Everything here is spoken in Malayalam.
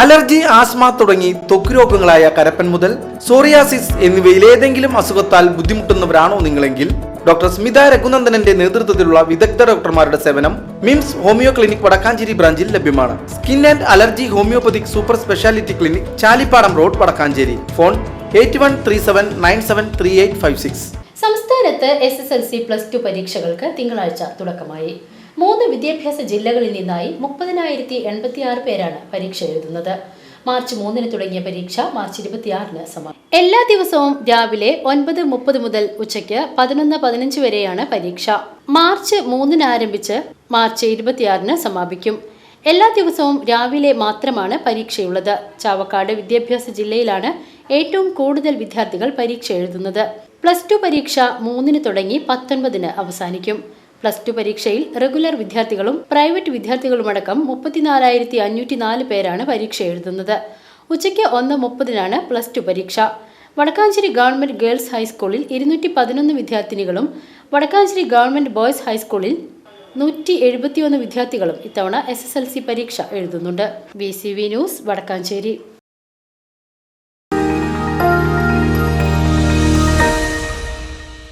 അലർജി, ആസ്മ തുടങ്ങി ത്വക്ക് രോഗങ്ങളായ കരപ്പൻ മുതൽ സോറിയാസിസ് എന്നിവയിൽ ഏതെങ്കിലും അസുഖത്താൽ ബുദ്ധിമുട്ടുന്നവരാണോ നിങ്ങളെങ്കിൽ ഡോക്ടർ സ്മിത രഘുനന്ദനന്റെ നേതൃത്വത്തിലുള്ള വിദഗ്ധ ഡോക്ടർമാരുടെ സേവനം മിംസ് ഹോമിയോ ക്ലിനിക് വടക്കാഞ്ചേരി ബ്രാഞ്ചിൽ ലഭ്യമാണ്. Skin and allergy homoeopathic super speciality clinic, Chalippadam road, Vadakkanchery. Phone 8137973856. സംസ്ഥാനത്ത് SSLC +2 പരീക്ഷകൾക്ക് തിങ്കളാഴ്ച തുടക്കമായി. 3 വിദ്യാഭ്യാസ ജില്ലകളിൽ നിന്നായി 30,086 പേരാണ് പരീക്ഷ എഴുതുന്നത്. മാർച്ച് 3 തുടങ്ങിയ പരീക്ഷ മാർച്ച് 26 സമാപിക്കും. എല്ലാ ദിവസവും രാവിലെ 9:30 മുതൽ ഉച്ചയ്ക്ക് 11:15 വരെയാണ് പരീക്ഷ. മാർച്ച് 3 ആരംഭിച്ച് മാർച്ച് 26 സമാപിക്കും. എല്ലാ ദിവസവും രാവിലെ മാത്രമാണ് പരീക്ഷയുള്ളത്. ചാവക്കാട് വിദ്യാഭ്യാസ ജില്ലയിലാണ് ഏറ്റവും കൂടുതൽ വിദ്യാർത്ഥികൾ പരീക്ഷ എഴുതുന്നത്. +2 പരീക്ഷ 3 തുടങ്ങി 19 അവസാനിക്കും. +2 പരീക്ഷയിൽ റെഗുലർ വിദ്യാർത്ഥികളും പ്രൈവറ്റ് വിദ്യാർത്ഥികളുമടക്കം 34,504 പേരാണ് പരീക്ഷ എഴുതുന്നത്. ഉച്ചയ്ക്ക് 1:30 +2 പരീക്ഷ. വടക്കാഞ്ചേരി ഗവൺമെന്റ് ഗേൾസ് ഹൈസ്കൂളിൽ 211 വിദ്യാർത്ഥിനികളും വടക്കാഞ്ചേരി ഗവൺമെന്റ് ബോയ്സ് ഹൈസ്കൂളിൽ 171 വിദ്യാർത്ഥികളും ഇത്തവണ SSLC പരീക്ഷ എഴുതുന്നുണ്ട്. VCV news, Vadakkanchery.